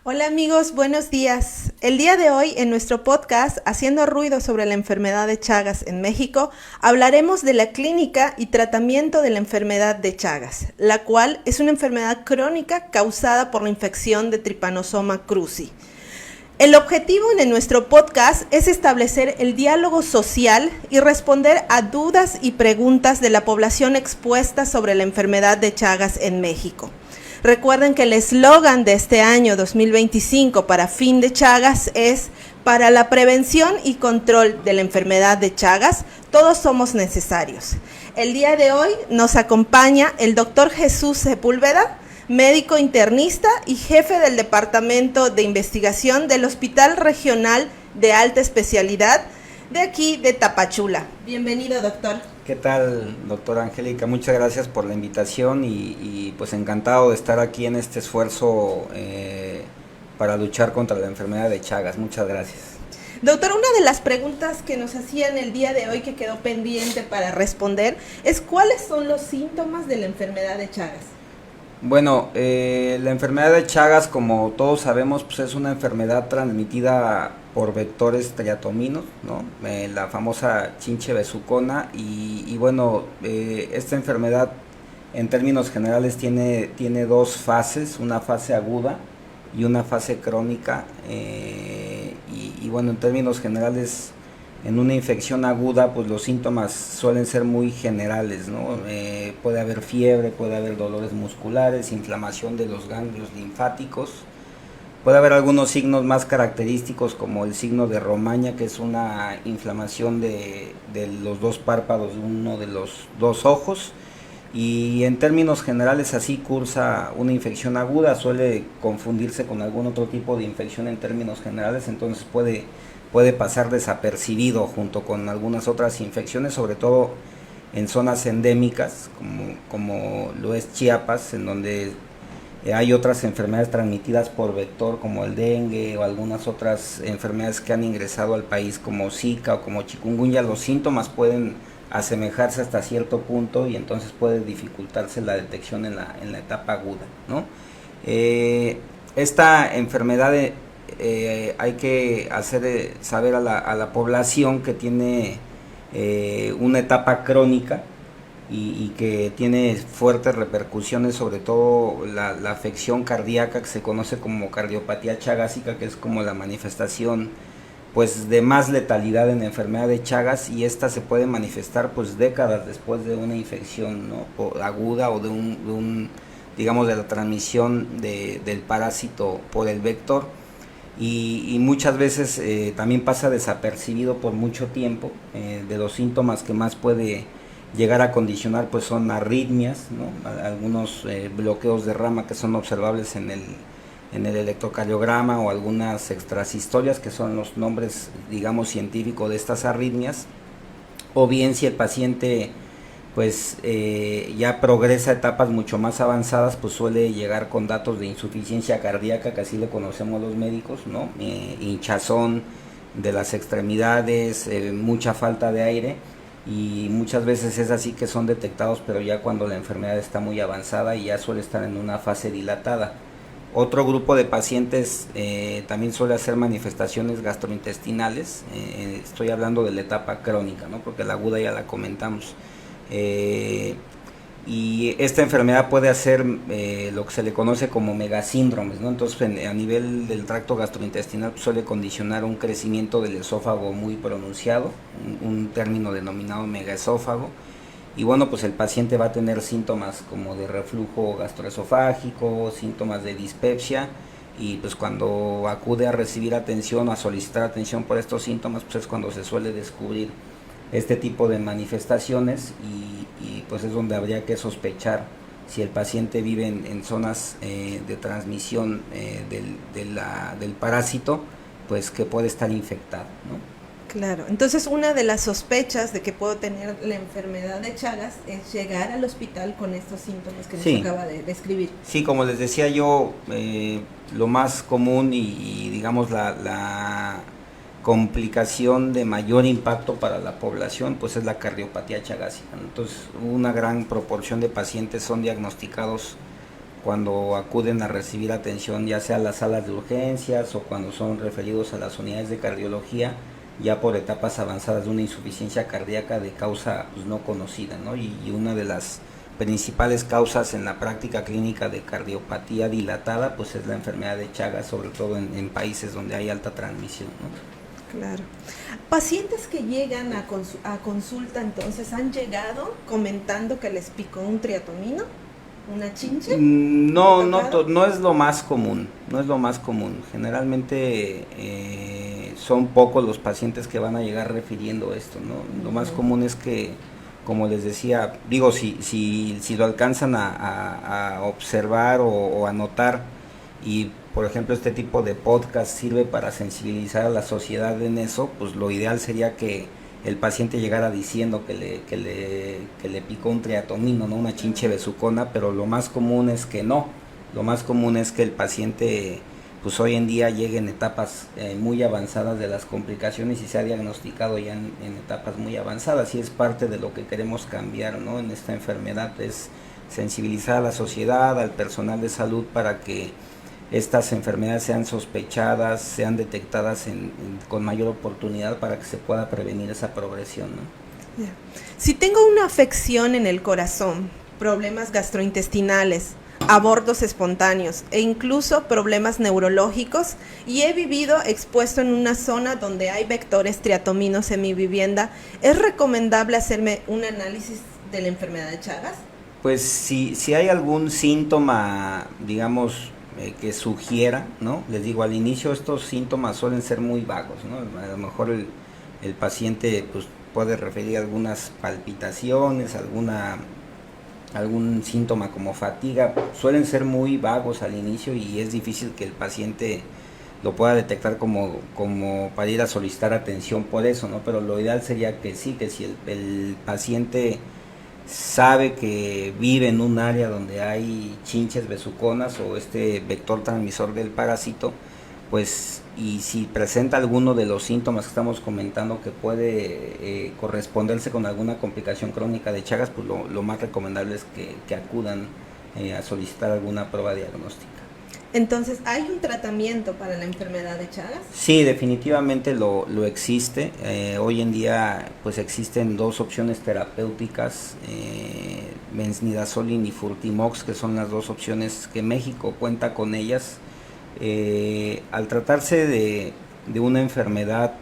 Hola amigos, buenos días. El día de hoy en nuestro podcast Haciendo Ruido sobre la enfermedad de Chagas en México, hablaremos de la clínica y tratamiento de la enfermedad de Chagas, la cual es una enfermedad crónica causada por la infección de Trypanosoma cruzi. El objetivo en nuestro podcast es establecer el diálogo social y responder a dudas y preguntas de la población expuesta sobre la enfermedad de Chagas en México. Recuerden que el eslogan de este año 2025 para Fin de Chagas es: para la prevención y control de la enfermedad de Chagas, todos somos necesarios. El día de hoy nos acompaña el doctor Jesús Sepúlveda, médico internista y jefe del Departamento de Investigación del Hospital Regional de Alta Especialidad de aquí de Tapachula. Bienvenido, doctor. ¿Qué tal, doctora Angélica? Muchas gracias por la invitación y pues encantado de estar aquí en este esfuerzo para luchar contra la enfermedad de Chagas. Muchas gracias. Doctor, una de las preguntas que nos hacían el día de hoy que quedó pendiente para responder es: ¿cuáles son los síntomas de la enfermedad de Chagas? Bueno, la enfermedad de Chagas, como todos sabemos, pues es una enfermedad transmitida por vectores triatominos, ¿no? La famosa chinche besucona y bueno, esta enfermedad en términos generales tiene dos fases, una fase aguda y una fase crónica, y bueno, en términos generales, en una infección aguda, pues los síntomas suelen ser muy generales, ¿no? Puede haber fiebre, puede haber dolores musculares, inflamación de los ganglios linfáticos, puede haber algunos signos más característicos como el signo de Romaña, que es una inflamación de los dos párpados de uno de los dos ojos, y en términos generales así cursa una infección aguda. Suele confundirse con algún otro tipo de infección en términos generales, entonces puede pasar desapercibido junto con algunas otras infecciones, sobre todo en zonas endémicas como lo es Chiapas, en donde hay otras enfermedades transmitidas por vector como el dengue o algunas otras enfermedades que han ingresado al país como Zika o como chikungunya. Los síntomas pueden asemejarse hasta cierto punto y entonces puede dificultarse la detección en la etapa aguda, ¿no? Esta enfermedad hay que hacer saber a la población que tiene una etapa crónica y que tiene fuertes repercusiones, sobre todo la afección cardíaca, que se conoce como cardiopatía chagásica, que es como la manifestación pues de más letalidad en la enfermedad de Chagas, y esta se puede manifestar pues décadas después de una infección, ¿no? Aguda o de digamos, de la transmisión del parásito por el vector. Y muchas veces también pasa desapercibido por mucho tiempo. De los síntomas que más puede llegar a condicionar pues son arritmias, ¿no? Algunos bloqueos de rama que son observables en el electrocardiograma, o algunas extrasistolias, que son los nombres, digamos, científicos de estas arritmias. O bien, si el paciente pues ya progresa a etapas mucho más avanzadas, pues suele llegar con datos de insuficiencia cardíaca, que así le conocemos los médicos, ¿no? Hinchazón de las extremidades, mucha falta de aire, y muchas veces es así que son detectados, pero ya cuando la enfermedad está muy avanzada y ya suele estar en una fase dilatada. Otro grupo de pacientes también suele hacer manifestaciones gastrointestinales. Estoy hablando de la etapa crónica, ¿no? Porque la aguda ya la comentamos. Y esta enfermedad puede hacer lo que se le conoce como megasíndromes, ¿no? Entonces, a nivel del tracto gastrointestinal, pues, suele condicionar un crecimiento del esófago muy pronunciado, un término denominado megaesófago. Y bueno, pues el paciente va a tener síntomas como de reflujo gastroesofágico, síntomas de dispepsia, y pues cuando acude a recibir atención o a solicitar atención por estos síntomas, pues es cuando se suele descubrir este tipo de manifestaciones, y pues es donde habría que sospechar si el paciente vive en zonas de transmisión del parásito, pues que puede estar infectado, ¿no? Claro, entonces una de las sospechas de que puedo tener la enfermedad de Chagas es llegar al hospital con estos síntomas que nos acaba de describir. Sí, como les decía yo, lo más común y digamos la complicación de mayor impacto para la población pues es la cardiopatía chagásica. Entonces una gran proporción de pacientes son diagnosticados cuando acuden a recibir atención, ya sea a las salas de urgencias o cuando son referidos a las unidades de cardiología, ya por etapas avanzadas de una insuficiencia cardíaca de causa pues, no conocida, ¿no? Y una de las principales causas en la práctica clínica de cardiopatía dilatada pues es la enfermedad de Chagas, sobre todo en países donde hay alta transmisión, ¿no? Claro. Pacientes que llegan a consulta, entonces, ¿han llegado comentando que les picó un triatomino? ¿Una chinche? No es lo más común, no es lo más común. Generalmente son pocos los pacientes que van a llegar refiriendo esto, ¿no? Lo más común es que, como les decía, digo, si lo alcanzan a observar o a notar, y por ejemplo este tipo de podcast sirve para sensibilizar a la sociedad en eso, pues lo ideal sería que el paciente llegara diciendo que le picó un triatomino, ¿no? Una chinche besucona, pero lo más común es que no. Lo más común es que el paciente pues hoy en día llegue en etapas muy avanzadas de las complicaciones y se ha diagnosticado ya en etapas muy avanzadas, y es parte de lo que queremos cambiar, ¿no? En esta enfermedad, es sensibilizar a la sociedad, al personal de salud, para que estas enfermedades sean sospechadas, sean detectadas con mayor oportunidad para que se pueda prevenir esa progresión, ¿no? Yeah. Si tengo una afección en el corazón, problemas gastrointestinales, abortos espontáneos e incluso problemas neurológicos, y he vivido expuesto en una zona donde hay vectores triatominos en mi vivienda, ¿es recomendable hacerme un análisis de la enfermedad de Chagas? Pues si hay algún síntoma, digamos, que sugiera, ¿no? Les digo, al inicio estos síntomas suelen ser muy vagos, ¿no? A lo mejor el paciente pues puede referir algunas palpitaciones, algún síntoma como fatiga, suelen ser muy vagos al inicio y es difícil que el paciente lo pueda detectar como para ir a solicitar atención por eso, ¿no? Pero lo ideal sería que sí, que si el paciente sabe que vive en un área donde hay chinches besuconas o este vector transmisor del parásito, pues, y si presenta alguno de los síntomas que estamos comentando que puede corresponderse con alguna complicación crónica de Chagas, pues lo más recomendable es que acudan a solicitar alguna prueba diagnóstica. Entonces, ¿hay un tratamiento para la enfermedad de Chagas? Sí, definitivamente lo existe. Hoy en día pues existen dos opciones terapéuticas, Benznidazoline y Furtimox, que son las dos opciones que México cuenta con ellas. Al tratarse de una enfermedad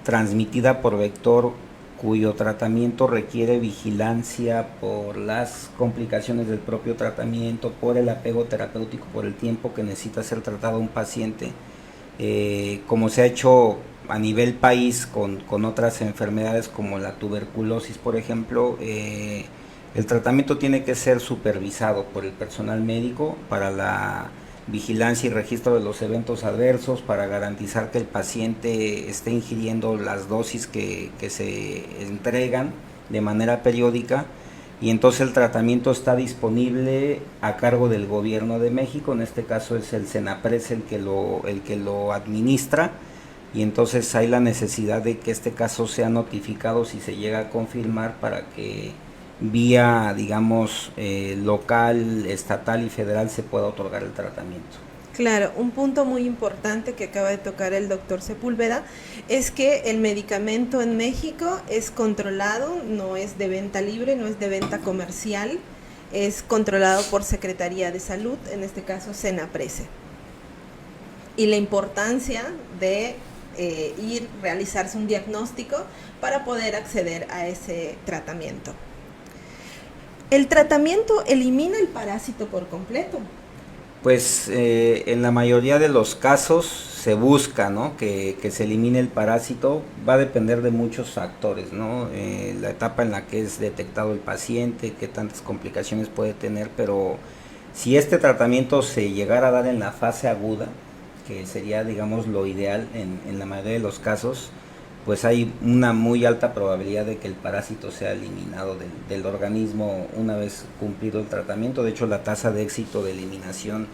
transmitida por vector, cuyo tratamiento requiere vigilancia por las complicaciones del propio tratamiento, por el apego terapéutico, por el tiempo que necesita ser tratado un paciente, como se ha hecho a nivel país con otras enfermedades como la tuberculosis, por ejemplo. El tratamiento tiene que ser supervisado por el personal médico para la vigilancia y registro de los eventos adversos, para garantizar que el paciente esté ingiriendo las dosis que se entregan de manera periódica, y entonces el tratamiento está disponible a cargo del gobierno de México. En este caso es el Senapred el que lo administra, y entonces hay la necesidad de que este caso sea notificado si se llega a confirmar, para que vía, digamos, local, estatal y federal se pueda otorgar el tratamiento. Claro, un punto muy importante que acaba de tocar el doctor Sepúlveda es que el medicamento en México es controlado, no es de venta libre, no es de venta comercial, es controlado por Secretaría de Salud, en este caso Senaprece. Y la importancia de realizarse un diagnóstico para poder acceder a ese tratamiento. ¿El tratamiento elimina el parásito por completo? Pues en la mayoría de los casos se busca, ¿no?, que se elimine el parásito. Va a depender de muchos factores, ¿no? La etapa en la que es detectado el paciente, qué tantas complicaciones puede tener, pero si este tratamiento se llegara a dar en la fase aguda, que sería, digamos, lo ideal en la mayoría de los casos, pues hay una muy alta probabilidad de que el parásito sea eliminado del organismo una vez cumplido el tratamiento. De hecho, la tasa de éxito de eliminación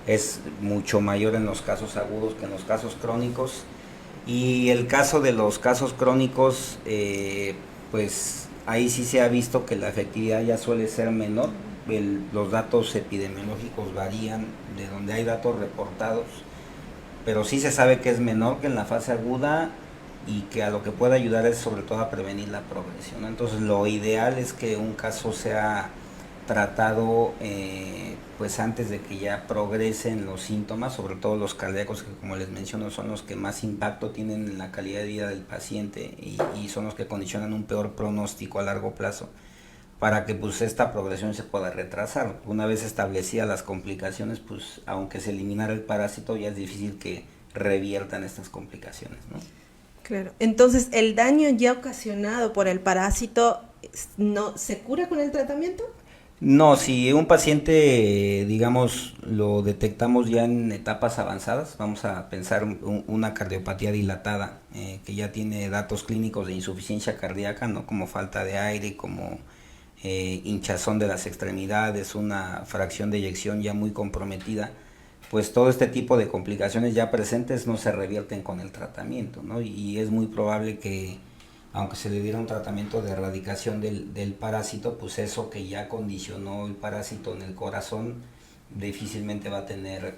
es mucho mayor en los casos agudos que en los casos crónicos. Y el caso de los casos crónicos, pues ahí sí se ha visto que la efectividad ya suele ser menor, los datos epidemiológicos varían de donde hay datos reportados, pero sí se sabe que es menor que en la fase aguda y que a lo que puede ayudar es sobre todo a prevenir la progresión, ¿no? Entonces lo ideal es que un caso sea tratado pues antes de que ya progresen los síntomas, sobre todo los cardíacos, que como les menciono son los que más impacto tienen en la calidad de vida del paciente y son los que condicionan un peor pronóstico a largo plazo, para que pues esta progresión se pueda retrasar. Una vez establecidas las complicaciones, pues aunque se eliminara el parásito, ya es difícil que reviertan estas complicaciones, ¿no? Claro. Entonces, ¿el daño ya ocasionado por el parásito no se cura con el tratamiento? No, si un paciente, digamos, lo detectamos ya en etapas avanzadas, vamos a pensar una cardiopatía dilatada, que ya tiene datos clínicos de insuficiencia cardíaca, ¿no? Como falta de aire, como hinchazón de las extremidades, una fracción de eyección ya muy comprometida, pues todo este tipo de complicaciones ya presentes no se revierten con el tratamiento, ¿no? Y es muy probable que, aunque se le diera un tratamiento de erradicación del parásito, pues eso que ya condicionó el parásito en el corazón difícilmente va a tener,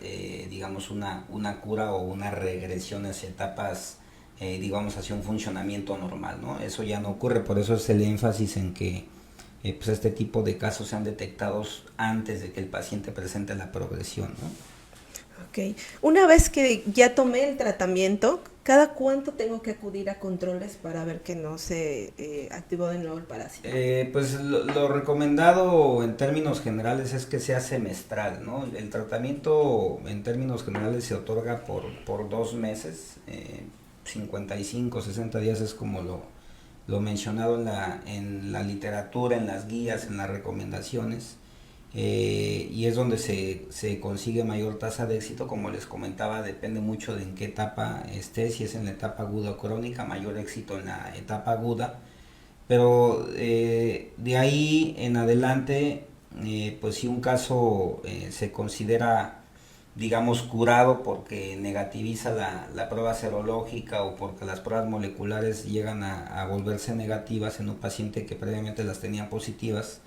digamos, una cura o una regresión hacia etapas, digamos, hacia un funcionamiento normal, ¿no? Eso ya no ocurre, por eso es el énfasis en que pues este tipo de casos sean detectados antes de que el paciente presente la progresión, ¿no? Ok. Una vez que ya tomé el tratamiento, ¿cada cuánto tengo que acudir a controles para ver que no se activó de nuevo el parásito? Pues lo recomendado en términos generales es que sea semestral, ¿no? El tratamiento en términos generales se otorga por 2 meses, 55, 60 días es como lo mencionado en la literatura, en las guías, en las recomendaciones. Y es donde se consigue mayor tasa de éxito. Como les comentaba, depende mucho de en qué etapa esté, si es en la etapa aguda o crónica, mayor éxito en la etapa aguda, pero de ahí en adelante, pues si un caso se considera, digamos, curado porque negativiza la prueba serológica o porque las pruebas moleculares llegan a volverse negativas en un paciente que previamente las tenían positivas,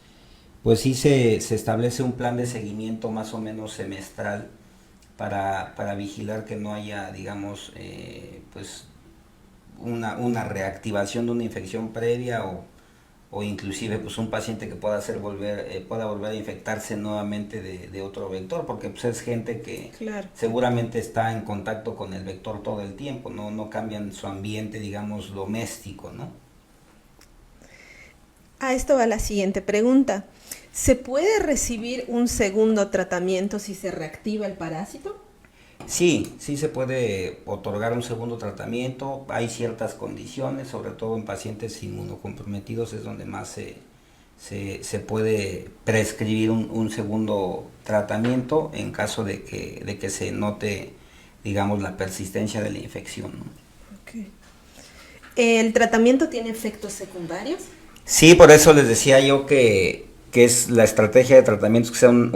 pues sí se establece un plan de seguimiento más o menos semestral para vigilar que no haya, digamos, pues una reactivación de una infección previa o inclusive pues un paciente que pueda pueda volver a infectarse nuevamente de otro vector, porque pues es gente que Claro. seguramente está en contacto con el vector todo el tiempo, no cambian su ambiente, digamos, doméstico, ¿no? A esto va la siguiente pregunta. ¿Se puede recibir un segundo tratamiento si se reactiva el parásito? Sí se puede otorgar un segundo tratamiento, hay ciertas condiciones, sobre todo en pacientes inmunocomprometidos es donde más se puede prescribir un segundo tratamiento en caso de que se note, digamos, la persistencia de la infección, ¿no? Okay. ¿El tratamiento tiene efectos secundarios? Sí, por eso les decía yo que es la estrategia de tratamiento que sea un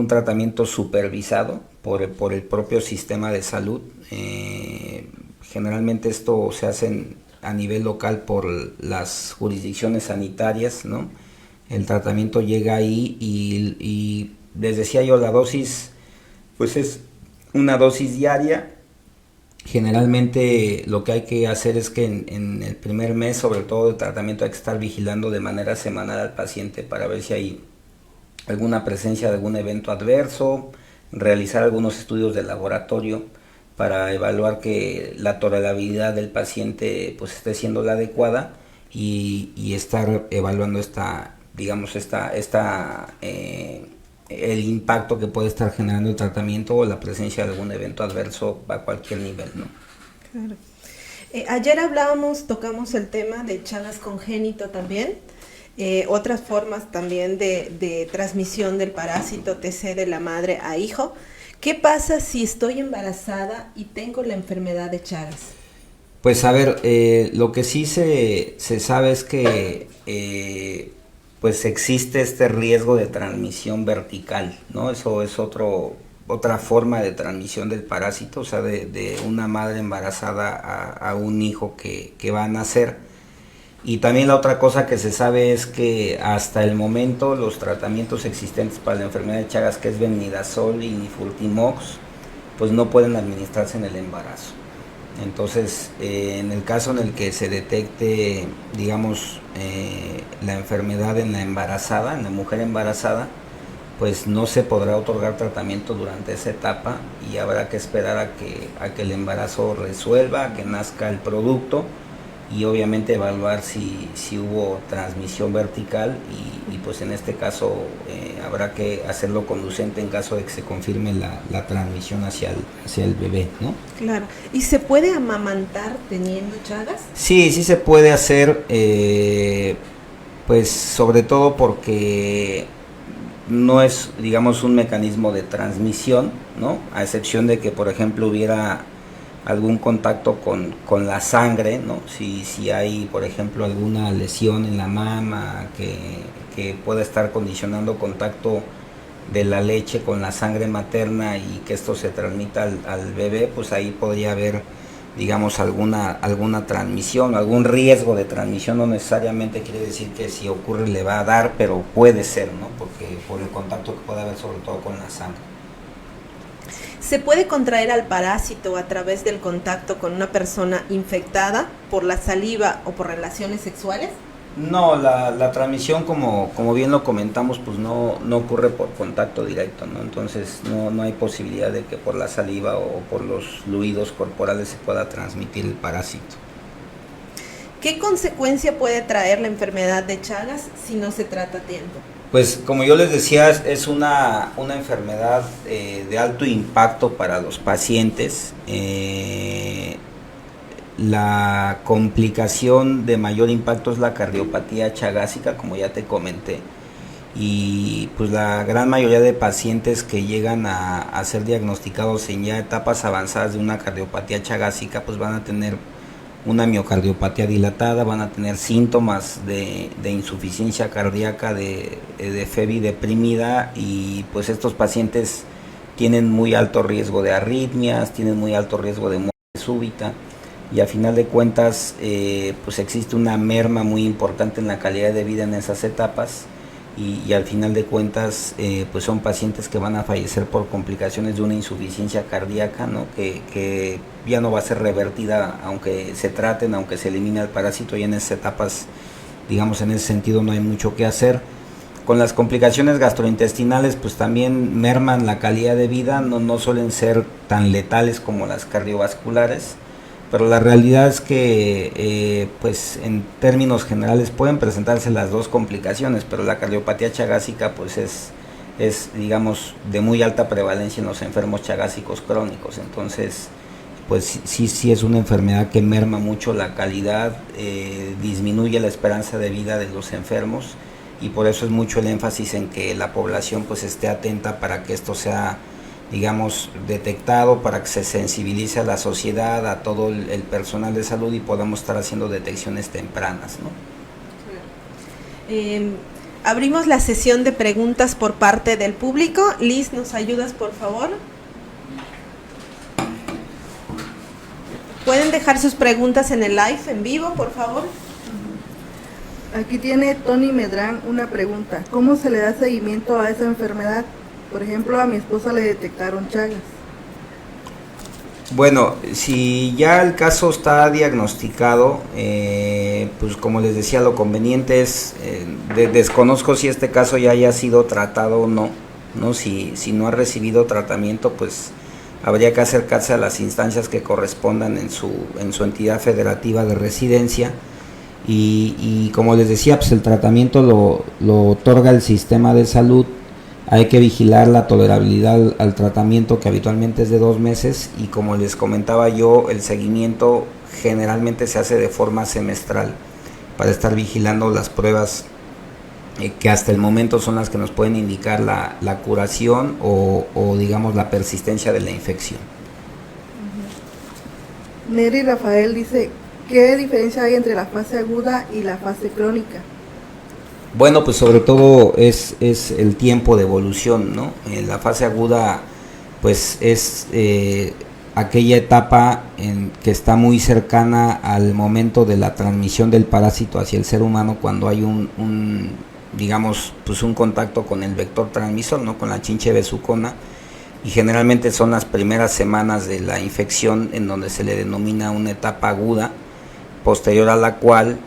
tratamiento supervisado por el propio sistema de salud. Generalmente esto se hace a nivel local por las jurisdicciones sanitarias, ¿no? El tratamiento llega ahí y les decía yo, la dosis pues es una dosis diaria. Generalmente lo que hay que hacer es que en el primer mes, sobre todo de tratamiento, hay que estar vigilando de manera semanal al paciente para ver si hay alguna presencia de algún evento adverso, realizar algunos estudios de laboratorio para evaluar que la tolerabilidad del paciente pues esté siendo la adecuada y estar evaluando el impacto que puede estar generando el tratamiento o la presencia de algún evento adverso a cualquier nivel, ¿no? Claro. Ayer tocamos el tema de Chagas congénito también, otras formas también de transmisión del parásito TC de la madre a hijo. ¿Qué pasa si estoy embarazada y tengo la enfermedad de Chagas? Pues a ver, lo que sí se sabe es que pues existe este riesgo de transmisión vertical, ¿no? Eso es otra forma de transmisión del parásito, o sea, de una madre embarazada a un hijo que va a nacer. Y también la otra cosa que se sabe es que hasta el momento los tratamientos existentes para la enfermedad de Chagas, que es Venidazol y Nifurtimox, pues no pueden administrarse en el embarazo. Entonces, en el caso en el que se detecte, digamos, la enfermedad en la embarazada, en la mujer embarazada, pues no se podrá otorgar tratamiento durante esa etapa y habrá que esperar a que el embarazo resuelva, a que nazca el producto y obviamente evaluar si hubo transmisión vertical y pues en este caso habrá que hacerlo conducente en caso de que se confirme la transmisión hacia el bebé, ¿no? Claro. ¿Y se puede amamantar teniendo Chagas? Sí se puede hacer, pues sobre todo porque no es, digamos, un mecanismo de transmisión, ¿no? A excepción de que, por ejemplo, hubiera algún contacto con la sangre, ¿no? Si hay, por ejemplo, alguna lesión en la mama que pueda estar condicionando contacto de la leche con la sangre materna y que esto se transmita al bebé, pues ahí podría haber, digamos, alguna transmisión, algún riesgo de transmisión. No necesariamente quiere decir que si ocurre le va a dar, pero puede ser, ¿no? Porque por el contacto que puede haber sobre todo con la sangre. ¿Se puede contraer al parásito a través del contacto con una persona infectada por la saliva o por relaciones sexuales? No, la transmisión, como bien lo comentamos, pues no ocurre por contacto directo, ¿no? Entonces no hay posibilidad de que por la saliva o por los fluidos corporales se pueda transmitir el parásito. ¿Qué consecuencia puede traer la enfermedad de Chagas si no se trata a tiempo? Pues como yo les decía, es una enfermedad de alto impacto para los pacientes. La complicación de mayor impacto es la cardiopatía chagásica, como ya te comenté, y pues la gran mayoría de pacientes que llegan a ser diagnosticados en ya etapas avanzadas de una cardiopatía chagásica, pues van a tener una miocardiopatía dilatada, van a tener síntomas de insuficiencia cardíaca, de FEBI deprimida, y pues estos pacientes tienen muy alto riesgo de arritmias, tienen muy alto riesgo de muerte súbita. Y a final de cuentas pues existe una merma muy importante en la calidad de vida en esas etapas y al final de cuentas pues son pacientes que van a fallecer por complicaciones de una insuficiencia cardíaca, ¿no? que ya no va a ser revertida aunque se traten, aunque se elimine el parásito, y en esas etapas, digamos, en ese sentido no hay mucho que hacer. Con las complicaciones gastrointestinales pues también merman la calidad de vida, no suelen ser tan letales como las cardiovasculares, pero la realidad es que pues en términos generales pueden presentarse las dos complicaciones, pero la cardiopatía chagásica pues es digamos de muy alta prevalencia en los enfermos chagásicos crónicos. Entonces pues sí es una enfermedad que merma mucho la calidad, disminuye la esperanza de vida de los enfermos, y por eso es mucho el énfasis en que la población pues esté atenta para que esto sea, digamos, detectado, para que se sensibilice a la sociedad, a todo el personal de salud, y podamos estar haciendo detecciones tempranas, ¿no? Abrimos la sesión de preguntas por parte del público. Liz, ¿nos ayudas, por favor? ¿Pueden dejar sus preguntas en el live, en vivo, por favor? Aquí tiene Tony Medrán una pregunta. ¿Cómo se le da seguimiento a esa enfermedad? Por ejemplo, a mi esposa le detectaron Chagas. Bueno, si ya el caso está diagnosticado, pues como les decía, lo conveniente es, desconozco si este caso ya haya sido tratado o no, si no ha recibido tratamiento, pues habría que acercarse a las instancias que correspondan en su entidad federativa de residencia, y como les decía, pues el tratamiento lo otorga el sistema de salud. Hay que vigilar la tolerabilidad al tratamiento, que habitualmente es de 2 meses, y como les comentaba yo, el seguimiento generalmente se hace de forma semestral para estar vigilando las pruebas que hasta el momento son las que nos pueden indicar la curación o digamos la persistencia de la infección. Neri Rafael dice, ¿qué diferencia hay entre la fase aguda y la fase crónica? Bueno, pues sobre todo es el tiempo de evolución, ¿no? La fase aguda pues es aquella etapa que está muy cercana al momento de la transmisión del parásito hacia el ser humano, cuando hay digamos, pues un contacto con el vector transmisor, ¿no? Con la chinche besucona, y generalmente son las primeras semanas de la infección, en donde se le denomina una etapa aguda, posterior a la cual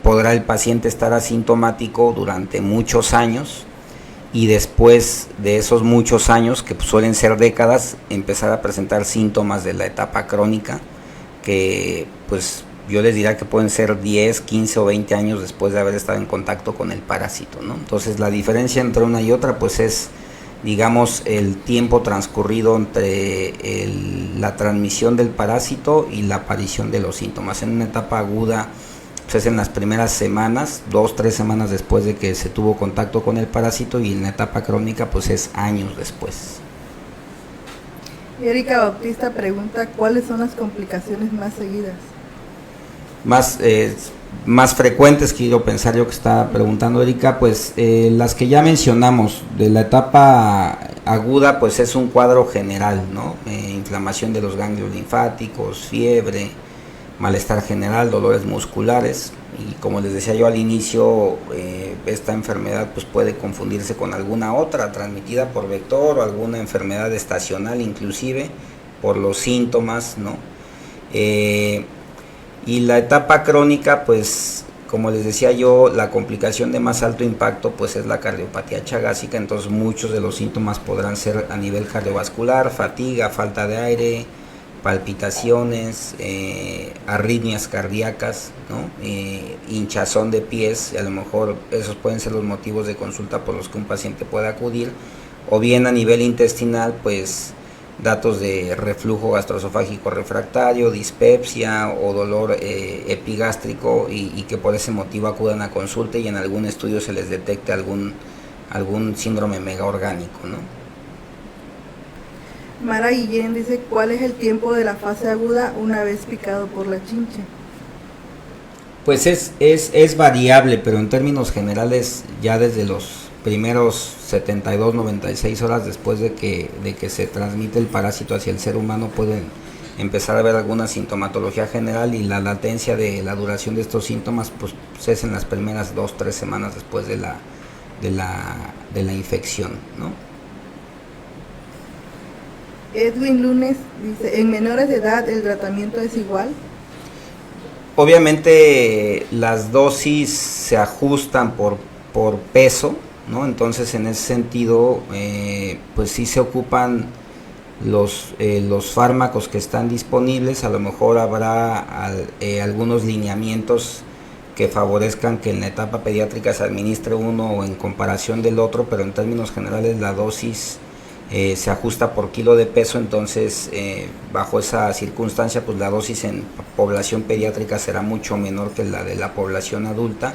podrá el paciente estar asintomático durante muchos años, y después de esos muchos años, que suelen ser décadas, empezar a presentar síntomas de la etapa crónica, que pues yo les diría que pueden ser 10, 15 o 20 años después de haber estado en contacto con el parásito, ¿no? Entonces la diferencia entre una y otra pues es, digamos, el tiempo transcurrido entre la transmisión del parásito y la aparición de los síntomas. En una etapa aguda pues es en las primeras semanas, 2-3 semanas después de que se tuvo contacto con el parásito, y en la etapa crónica pues es años después. Erika Bautista pregunta, ¿cuáles son las complicaciones más seguidas? Más frecuentes, quiero pensar yo que está preguntando Erika, pues las que ya mencionamos de la etapa aguda, pues es un cuadro general, ¿no? Inflamación de los ganglios linfáticos, fiebre, malestar general, dolores musculares, y como les decía yo al inicio, esta enfermedad pues puede confundirse con alguna otra transmitida por vector, o alguna enfermedad estacional inclusive, por los síntomas, ¿no? Y la etapa crónica, pues como les decía yo, la complicación de más alto impacto pues es la cardiopatía chagásica. Entonces muchos de los síntomas podrán ser a nivel cardiovascular: fatiga, falta de aire, palpitaciones, arritmias cardíacas, ¿no? Hinchazón de pies, y a lo mejor esos pueden ser los motivos de consulta por los que un paciente puede acudir, o bien a nivel intestinal, pues datos de reflujo gastroesofágico refractario, dispepsia o dolor epigástrico, y que por ese motivo acudan a consulta y en algún estudio se les detecte algún síndrome megaorgánico, ¿no? Mara Guillén dice, ¿cuál es el tiempo de la fase aguda una vez picado por la chinche? Pues es variable, pero en términos generales ya desde los primeros 72-96 horas después de que se transmite el parásito hacia el ser humano pueden empezar a ver alguna sintomatología general, y la latencia de la duración de estos síntomas pues es en las primeras 2-3 semanas después de la infección, ¿no? Edwin Lunes dice, ¿en menores de edad el tratamiento es igual? Obviamente las dosis se ajustan por peso, ¿no? Entonces en ese sentido pues sí se ocupan los fármacos que están disponibles. A lo mejor habrá algunos lineamientos que favorezcan que en la etapa pediátrica se administre uno o en comparación del otro, pero en términos generales la dosis se ajusta por kilo de peso. Entonces bajo esa circunstancia pues la dosis en población pediátrica será mucho menor que la de la población adulta,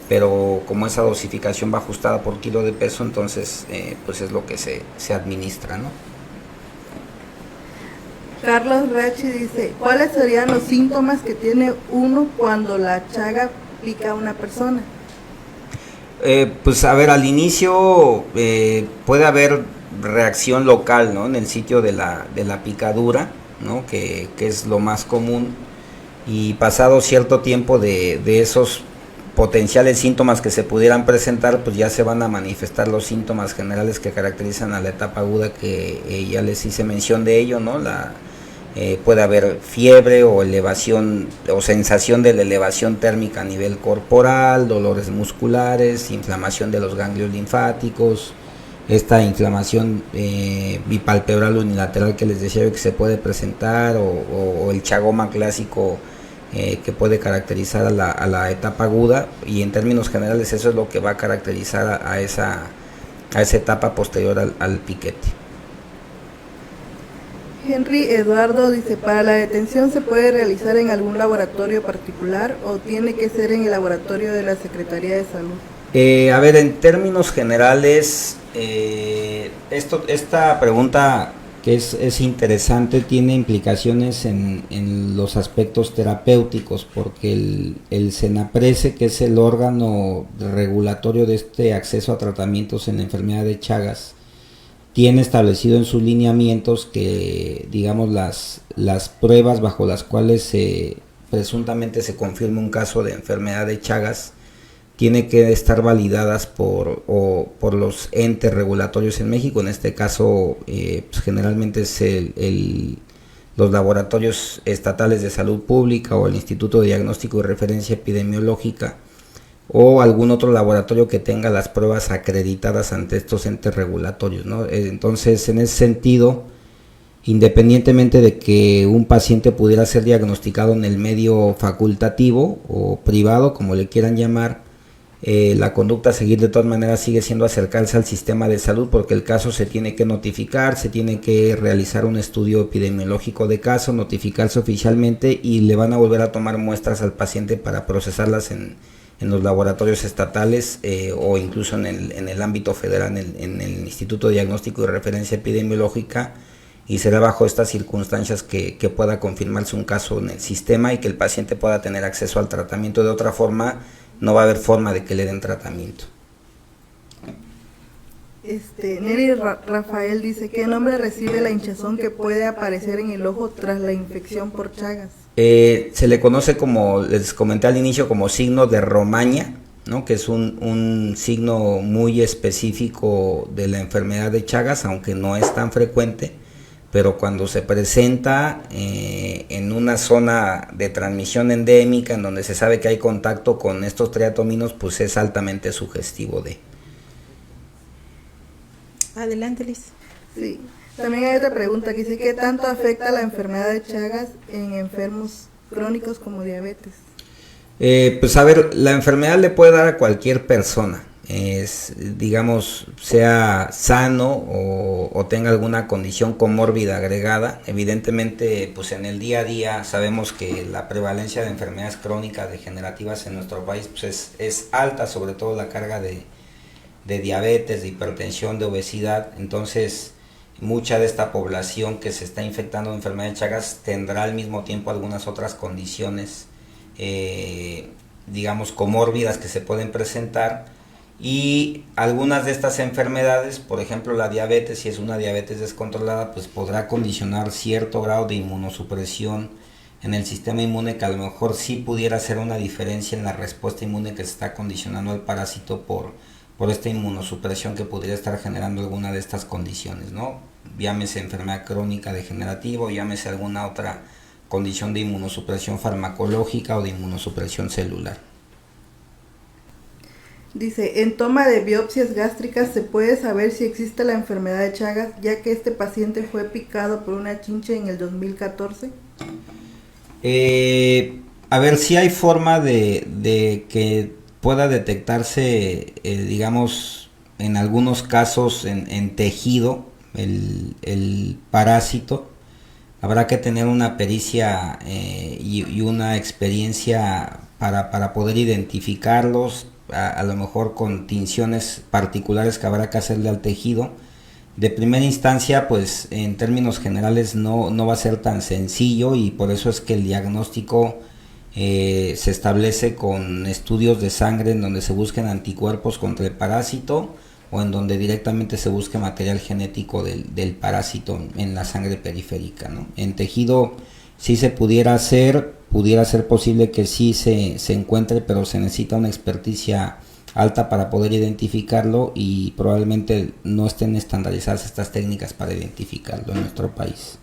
pero como esa dosificación va ajustada por kilo de peso, entonces pues es lo que se administra, ¿no? Carlos Rachi dice, ¿cuáles serían los síntomas que tiene uno cuando la chaga pica a una persona? Pues a ver, al inicio puede haber reacción local, ¿no? En el sitio de la picadura, ¿no? Que es lo más común, y pasado cierto tiempo de esos potenciales síntomas que se pudieran presentar, pues ya se van a manifestar los síntomas generales que caracterizan a la etapa aguda, que ya les hice mención de ello, ¿no? Puede haber fiebre o elevación o sensación de la elevación térmica a nivel corporal, dolores musculares, inflamación de los ganglios linfáticos, esta inflamación bipalpebral unilateral que les decía yo que se puede presentar, o el chagoma clásico que puede caracterizar a la etapa aguda, y en términos generales eso es lo que va a caracterizar a esa etapa posterior al piquete. Henry Eduardo dice, ¿para la detención se puede realizar en algún laboratorio particular o tiene que ser en el laboratorio de la Secretaría de Salud? A ver, en términos generales, esta pregunta que es interesante, tiene implicaciones en los aspectos terapéuticos, porque el CENAPRESE, que es el órgano regulatorio de este acceso a tratamientos en la enfermedad de Chagas, tiene establecido en sus lineamientos que, digamos, las pruebas bajo las cuales presuntamente se confirma un caso de enfermedad de Chagas tiene que estar validadas por los entes regulatorios en México. En este caso, pues generalmente es los laboratorios estatales de salud pública o el Instituto de Diagnóstico y Referencia Epidemiológica o algún otro laboratorio que tenga las pruebas acreditadas ante estos entes regulatorios, ¿no? Entonces, en ese sentido, independientemente de que un paciente pudiera ser diagnosticado en el medio facultativo o privado, como le quieran llamar, la conducta a seguir de todas maneras sigue siendo acercarse al sistema de salud, porque el caso se tiene que notificar, se tiene que realizar un estudio epidemiológico de caso, notificarse oficialmente y le van a volver a tomar muestras al paciente para procesarlas en los laboratorios estatales o incluso en el ámbito federal, en el Instituto de Diagnóstico y Referencia Epidemiológica, y será bajo estas circunstancias que pueda confirmarse un caso en el sistema y que el paciente pueda tener acceso al tratamiento. De otra forma, no va a haber forma de que le den tratamiento. Neri Rafael dice, ¿qué nombre recibe la hinchazón que puede aparecer en el ojo tras la infección por Chagas? Se le conoce, como les comenté al inicio, como signo de Romaña, ¿no? Que es un signo muy específico de la enfermedad de Chagas, aunque no es tan frecuente, pero cuando se presenta en una zona de transmisión endémica, en donde se sabe que hay contacto con estos triatominos, pues es altamente sugestivo de. Adelante, Liz. Sí, también hay otra pregunta que dice, ¿qué tanto afecta la enfermedad de Chagas en enfermos crónicos como diabetes? Pues a ver, la enfermedad le puede dar a cualquier persona, digamos, sea sano o tenga alguna condición comórbida agregada. Evidentemente, pues en el día a día sabemos que la prevalencia de enfermedades crónicas degenerativas en nuestro país pues es alta, sobre todo la carga de diabetes, de hipertensión, de obesidad. Entonces, mucha de esta población que se está infectando de enfermedad de Chagas tendrá al mismo tiempo algunas otras condiciones, digamos, comórbidas que se pueden presentar, y algunas de estas enfermedades, por ejemplo la diabetes, si es una diabetes descontrolada, pues podrá condicionar cierto grado de inmunosupresión en el sistema inmune, que a lo mejor sí pudiera hacer una diferencia en la respuesta inmune que se está condicionando al parásito por esta inmunosupresión que podría estar generando alguna de estas condiciones, ¿no? Llámese enfermedad crónica degenerativa o llámese alguna otra condición de inmunosupresión farmacológica o de inmunosupresión celular. Dice, en toma de biopsias gástricas se puede saber si existe la enfermedad de Chagas, ya que este paciente fue picado por una chinche en el 2014. A ver, si hay forma de que pueda detectarse, digamos, en algunos casos en tejido, el parásito. Habrá que tener una pericia y una experiencia para poder identificarlos, a lo mejor con tinciones particulares que habrá que hacerle al tejido. De primera instancia, pues en términos generales no va a ser tan sencillo, y por eso es que el diagnóstico se establece con estudios de sangre en donde se busquen anticuerpos contra el parásito o en donde directamente se busque material genético del parásito en la sangre periférica, ¿no? En tejido sí se pudiera ser posible que sí se encuentre, pero se necesita una experticia alta para poder identificarlo, y probablemente no estén estandarizadas estas técnicas para identificarlo en nuestro país.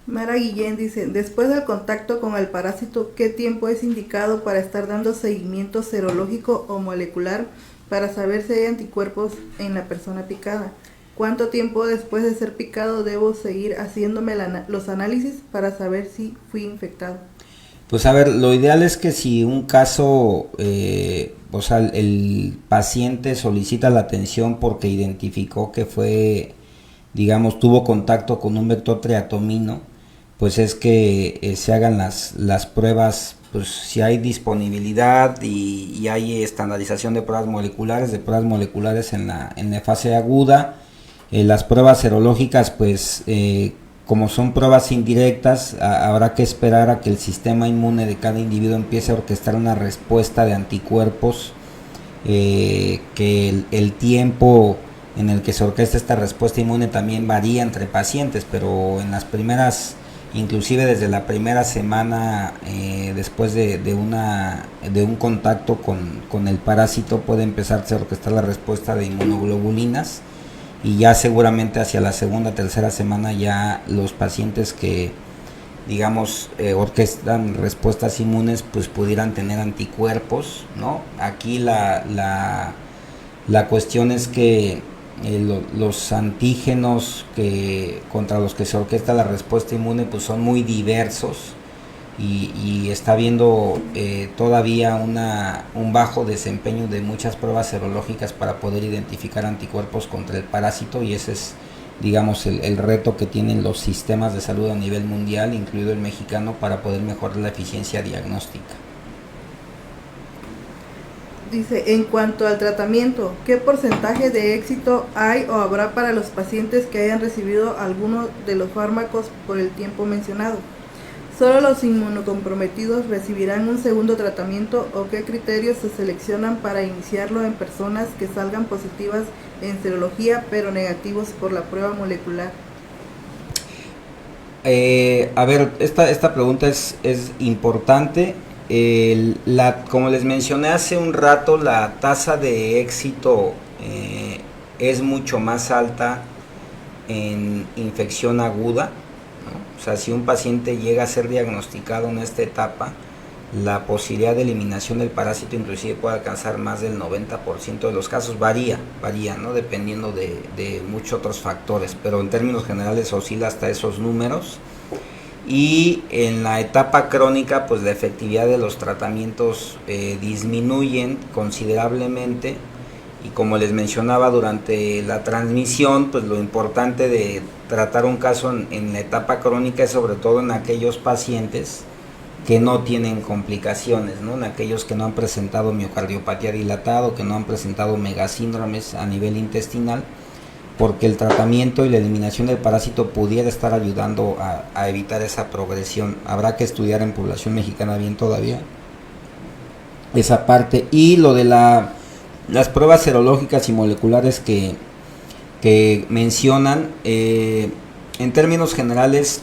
Mara Guillén dice, después del contacto con el parásito, ¿qué tiempo es indicado para estar dando seguimiento serológico o molecular para saber si hay anticuerpos en la persona picada? ¿Cuánto tiempo después de ser picado debo seguir haciéndome los análisis para saber si fui infectado? Pues a ver, lo ideal es que si un caso, o sea, el paciente solicita la atención porque identificó que fue, digamos, tuvo contacto con un vector triatomino, pues es que se hagan las pruebas, pues si hay disponibilidad y hay estandarización de pruebas moleculares en la fase aguda. Las pruebas serológicas, pues como son pruebas indirectas, habrá que esperar a que el sistema inmune de cada individuo empiece a orquestar una respuesta de anticuerpos, que el tiempo en el que se orquesta esta respuesta inmune también varía entre pacientes, pero en las primeras, inclusive desde la primera semana después de un contacto con el parásito, puede empezarse a orquestar la respuesta de inmunoglobulinas, y ya seguramente hacia la segunda, tercera semana ya los pacientes que digamos orquestan respuestas inmunes pues pudieran tener anticuerpos, ¿no? Aquí la cuestión es que los antígenos contra los que se orquesta la respuesta inmune pues son muy diversos, y está habiendo todavía un bajo desempeño de muchas pruebas serológicas para poder identificar anticuerpos contra el parásito, y ese es, digamos, el reto que tienen los sistemas de salud a nivel mundial, incluido el mexicano, para poder mejorar la eficiencia diagnóstica. Dice, en cuanto al tratamiento, ¿qué porcentaje de éxito hay o habrá para los pacientes que hayan recibido alguno de los fármacos por el tiempo mencionado? ¿Solo los inmunocomprometidos recibirán un segundo tratamiento, o qué criterios se seleccionan para iniciarlo en personas que salgan positivas en serología pero negativos por la prueba molecular? A ver, esta pregunta es importante. Como les mencioné hace un rato, la tasa de éxito es mucho más alta en infección aguda, ¿no? O sea, si un paciente llega a ser diagnosticado en esta etapa, la posibilidad de eliminación del parásito inclusive puede alcanzar más del 90% de los casos. Varía, ¿no? Dependiendo de muchos otros factores, pero en términos generales oscila hasta esos números. Y en la etapa crónica, pues la efectividad de los tratamientos disminuyen considerablemente, y como les mencionaba durante la transmisión, pues lo importante de tratar un caso en la etapa crónica es sobre todo en aquellos pacientes que no tienen complicaciones, ¿no? En aquellos que no han presentado miocardiopatía dilatada, que no han presentado megasíndromes a nivel intestinal, porque el tratamiento y la eliminación del parásito pudiera estar ayudando a evitar esa progresión. Habrá que estudiar en población mexicana bien todavía esa parte. Y lo de las pruebas serológicas y moleculares que mencionan, en términos generales,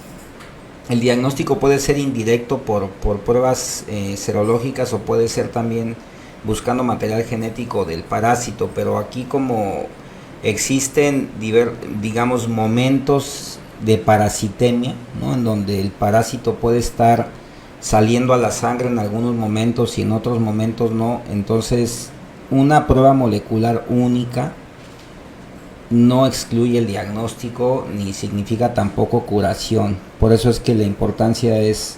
el diagnóstico puede ser indirecto por pruebas serológicas, o puede ser también buscando material genético del parásito, pero aquí como existen digamos momentos de parasitemia, ¿no? En donde el parásito puede estar saliendo a la sangre en algunos momentos y en otros momentos no. Entonces una prueba molecular única no excluye el diagnóstico ni significa tampoco curación. Por eso es que la importancia es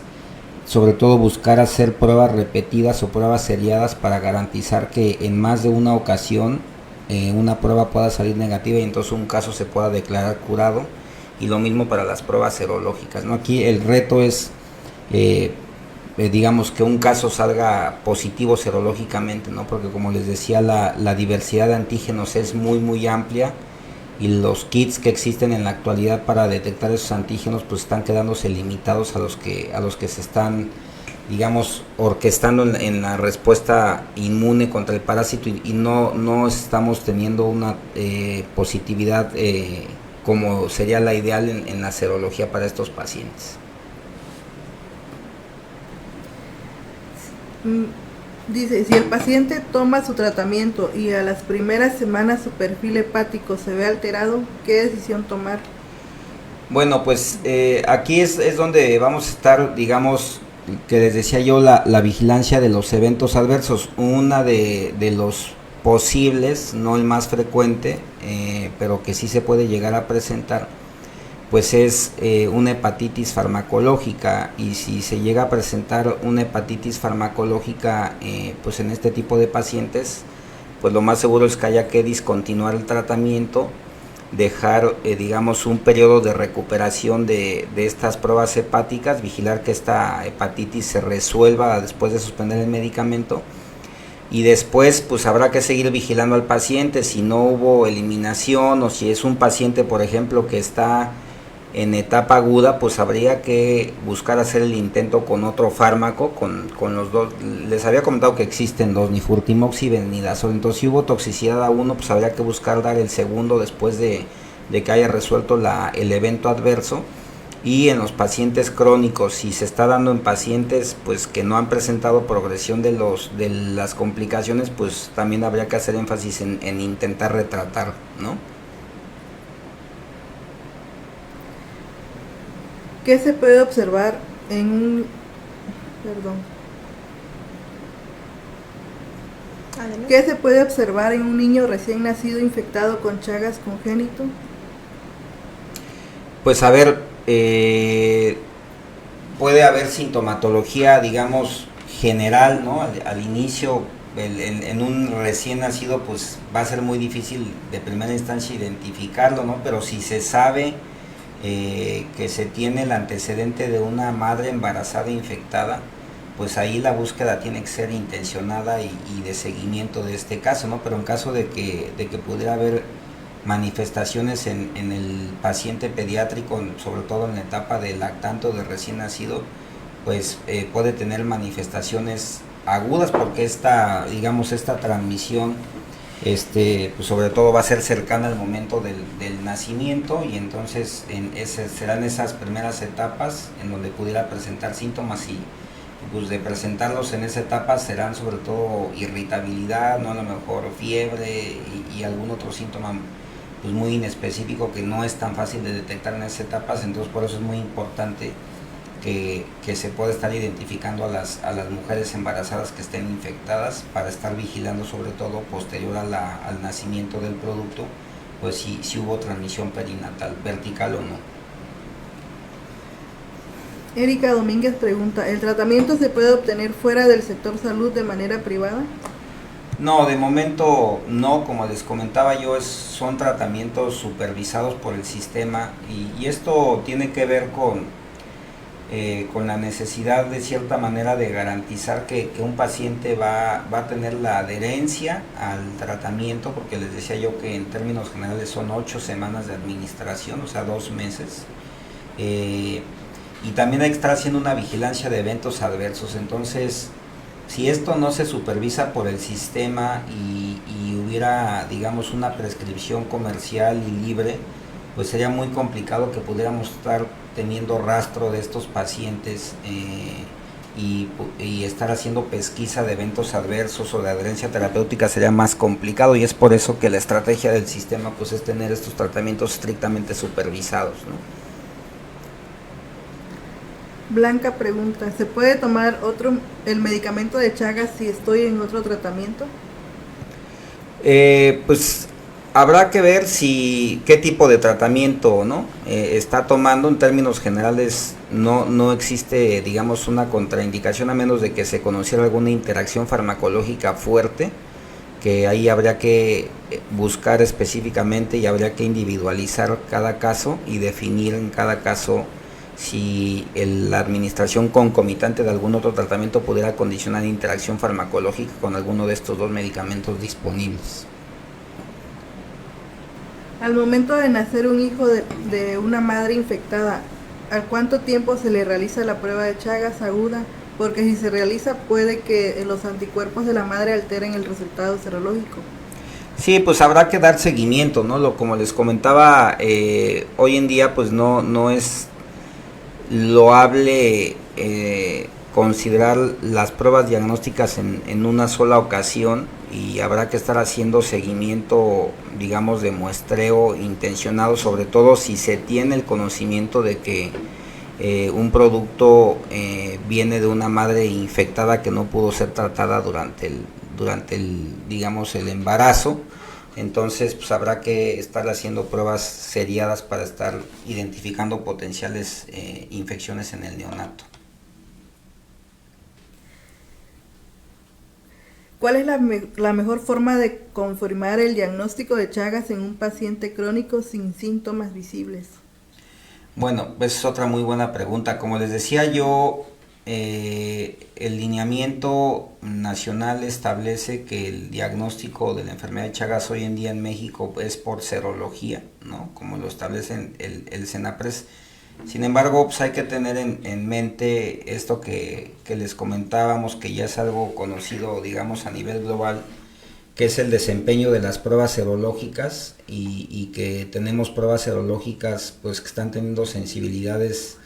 sobre todo buscar hacer pruebas repetidas o pruebas seriadas para garantizar que en más de una ocasión una prueba pueda salir negativa y entonces un caso se pueda declarar curado, y lo mismo para las pruebas serológicas, ¿no? Aquí el reto es digamos que un caso salga positivo serológicamente, ¿no? Porque como les decía, la diversidad de antígenos es muy amplia, y los kits que existen en la actualidad para detectar esos antígenos pues están quedándose limitados a los que se están, digamos, orquestando en la respuesta inmune contra el parásito, y no estamos teniendo una positividad como sería la ideal en la serología para estos pacientes. Dice, si el paciente toma su tratamiento y a las primeras semanas su perfil hepático se ve alterado, ¿qué decisión tomar? Bueno, pues aquí es donde vamos a estar, digamos, que les decía yo, la vigilancia de los eventos adversos. Una de los posibles, no el más frecuente, pero que sí se puede llegar a presentar, pues es una hepatitis farmacológica, y si se llega a presentar una hepatitis farmacológica pues en este tipo de pacientes, pues lo más seguro es que haya que discontinuar el tratamiento, dejar digamos un periodo de recuperación de estas pruebas hepáticas, vigilar que esta hepatitis se resuelva después de suspender el medicamento, y después pues habrá que seguir vigilando al paciente si no hubo eliminación, o si es un paciente por ejemplo que está en etapa aguda, pues habría que buscar hacer el intento con otro fármaco, con los dos. Les había comentado que existen dos, nifurtimox y venidazol. Entonces, si hubo toxicidad a uno, pues habría que buscar dar el segundo después de que haya resuelto el evento adverso. Y en los pacientes crónicos, si se está dando en pacientes pues que no han presentado progresión de las complicaciones, pues también habría que hacer énfasis en intentar retratar, ¿no? ¿Qué se puede observar en un... ¿Qué se puede observar en un niño recién nacido infectado con Chagas congénito? Pues a ver, puede haber sintomatología, digamos, general, ¿no? Al inicio, en un recién nacido, pues va a ser muy difícil de primera instancia identificarlo, ¿no? Pero si se sabe que se tiene el antecedente de una madre embarazada infectada, pues ahí la búsqueda tiene que ser intencionada y de seguimiento de este caso, ¿no? Pero en caso de que pudiera haber manifestaciones en el paciente pediátrico, sobre todo en la etapa de lactante o de recién nacido, pues puede tener manifestaciones agudas, porque esta transmisión pues sobre todo va a ser cercana al momento del nacimiento, y entonces serán esas primeras etapas en donde pudiera presentar síntomas, y pues de presentarlos en esa etapa serán sobre todo irritabilidad, no, a lo mejor fiebre y algún otro síntoma pues muy inespecífico que no es tan fácil de detectar en esas etapas. Entonces por eso es muy importante que se pueda estar identificando a las mujeres embarazadas que estén infectadas, para estar vigilando sobre todo posterior al nacimiento del producto, pues si hubo transmisión perinatal, vertical o no. Erika Domínguez pregunta, ¿el tratamiento se puede obtener fuera del sector salud de manera privada? No, de momento no, como les comentaba yo, son tratamientos supervisados por el sistema, y esto tiene que ver con la necesidad de cierta manera de garantizar que un paciente va a tener la adherencia al tratamiento, porque les decía yo que en términos generales son 8 semanas de administración, o sea 2 meses. Y también hay que estar haciendo una vigilancia de eventos adversos. Entonces, si esto no se supervisa por el sistema y hubiera, digamos, una prescripción comercial y libre, pues sería muy complicado que pudiéramos estar teniendo rastro de estos pacientes y estar haciendo pesquisa de eventos adversos o de adherencia terapéutica sería más complicado, y es por eso que la estrategia del sistema pues es tener estos tratamientos estrictamente supervisados, ¿no? Blanca pregunta, ¿se puede tomar el medicamento de Chagas si estoy en otro tratamiento? Pues habrá que ver qué tipo de tratamiento, ¿no? Está tomando. En términos generales no existe, digamos, una contraindicación, a menos de que se conociera alguna interacción farmacológica fuerte, que ahí habría que buscar específicamente y habría que individualizar cada caso y definir en cada caso si la administración concomitante de algún otro tratamiento pudiera condicionar interacción farmacológica con alguno de estos dos medicamentos disponibles. Al momento de nacer un hijo de una madre infectada, ¿al cuánto tiempo se le realiza la prueba de Chagas aguda? Porque si se realiza puede que los anticuerpos de la madre alteren el resultado serológico. Sí, pues habrá que dar seguimiento, ¿no? Como les comentaba, hoy en día pues no es loable considerar las pruebas diagnósticas en una sola ocasión, y habrá que estar haciendo seguimiento, digamos, de muestreo intencionado, sobre todo si se tiene el conocimiento de que un producto viene de una madre infectada que no pudo ser tratada durante el digamos el embarazo. Entonces pues habrá que estar haciendo pruebas seriadas para estar identificando potenciales infecciones en el neonato. ¿Cuál es la mejor forma de confirmar el diagnóstico de Chagas en un paciente crónico sin síntomas visibles? Bueno, esa es otra muy buena pregunta. Como les decía yo, el lineamiento nacional establece que el diagnóstico de la enfermedad de Chagas hoy en día en México es por serología, ¿no? Como lo establece el Senapres. Sin embargo, pues hay que tener en mente esto que les comentábamos, que ya es algo conocido, digamos, a nivel global, que es el desempeño de las pruebas serológicas y que tenemos pruebas serológicas pues que están teniendo sensibilidades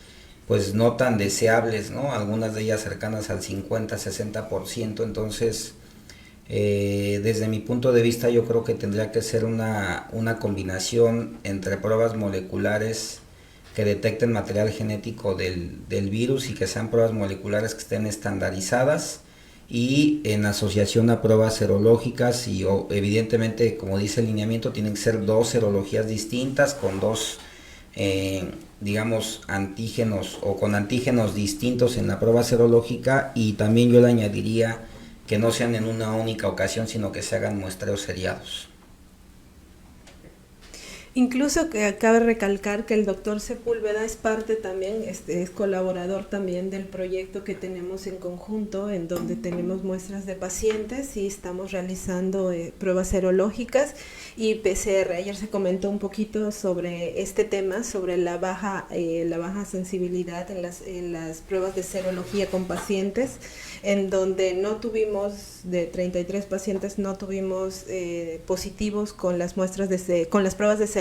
pues no tan deseables, ¿no? Algunas de ellas cercanas al 50-60%, entonces desde mi punto de vista yo creo que tendría que ser una combinación entre pruebas moleculares que detecten material genético del virus y que sean pruebas moleculares que estén estandarizadas y en asociación a pruebas serológicas y evidentemente, como dice el lineamiento, tienen que ser 2 serologías distintas con 2 digamos antígenos o con antígenos distintos en la prueba serológica, y también yo le añadiría que no sean en una única ocasión, sino que se hagan muestreos seriados. Incluso que cabe recalcar que el doctor Sepúlveda es parte también, es colaborador también del proyecto que tenemos en conjunto, en donde tenemos muestras de pacientes y estamos realizando pruebas serológicas y PCR. Ayer se comentó un poquito sobre este tema, sobre la baja sensibilidad en las pruebas de serología con pacientes, en donde no tuvimos, de 33 pacientes, no tuvimos positivos con las muestras con las pruebas de serología,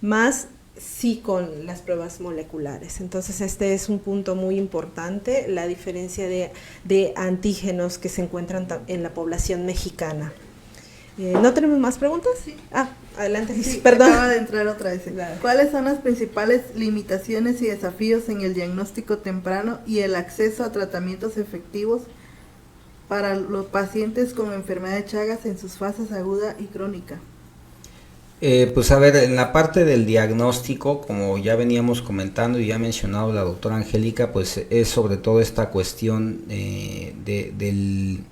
más sí con las pruebas moleculares. Entonces este es un punto muy importante, la diferencia de antígenos que se encuentran en la población mexicana. ¿No tenemos más preguntas? Sí. Adelante, sí, perdón. Acaba de entrar otra vez. Claro. ¿Cuáles son las principales limitaciones y desafíos en el diagnóstico temprano y el acceso a tratamientos efectivos para los pacientes con enfermedad de Chagas en sus fases aguda y crónica? Pues a ver, en la parte del diagnóstico, como ya veníamos comentando y ya ha mencionado la doctora Angélica, pues es sobre todo esta cuestión del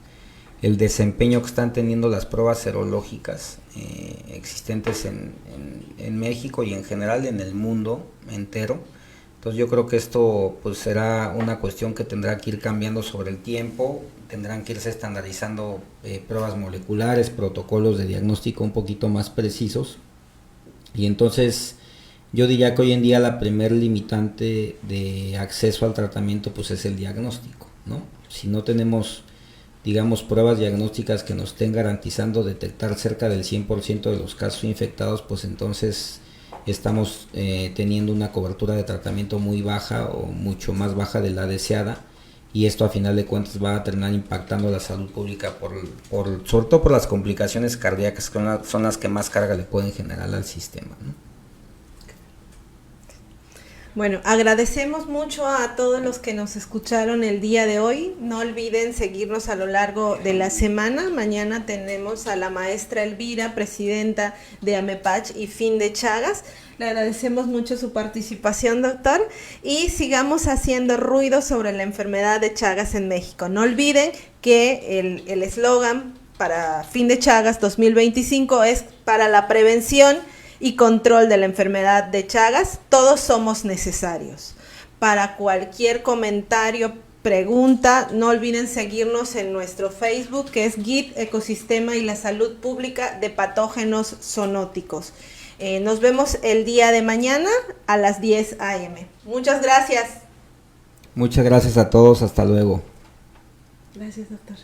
el desempeño que están teniendo las pruebas serológicas existentes en México y en general en el mundo entero. Entonces yo creo que esto pues será una cuestión que tendrá que ir cambiando sobre el tiempo, tendrán que irse estandarizando pruebas moleculares, protocolos de diagnóstico un poquito más precisos, y entonces yo diría que hoy en día la primer limitante de acceso al tratamiento pues es el diagnóstico, ¿no? Si no tenemos, digamos, pruebas diagnósticas que nos estén garantizando detectar cerca del 100% de los casos infectados, pues entonces estamos teniendo una cobertura de tratamiento muy baja o mucho más baja de la deseada, y esto a final de cuentas va a terminar impactando la salud pública sobre todo por las complicaciones cardíacas, que son las que más carga le pueden generar al sistema, ¿no? Bueno, agradecemos mucho a todos los que nos escucharon el día de hoy. No olviden seguirnos a lo largo de la semana. Mañana tenemos a la maestra Elvira, presidenta de AMEPACH y Fin de Chagas. Le agradecemos mucho su participación, doctor, y sigamos haciendo ruido sobre la enfermedad de Chagas en México. No olviden que el eslogan para Fin de Chagas 2025 es para la prevención y control de la enfermedad de Chagas. Todos somos necesarios. Para cualquier comentario, pregunta, no olviden seguirnos en nuestro Facebook, que es GIT Ecosistema y la Salud Pública de Patógenos Zoonóticos. Nos vemos el día de mañana a las 10 a.m. Muchas gracias. Muchas gracias a todos, hasta luego. Gracias, doctor.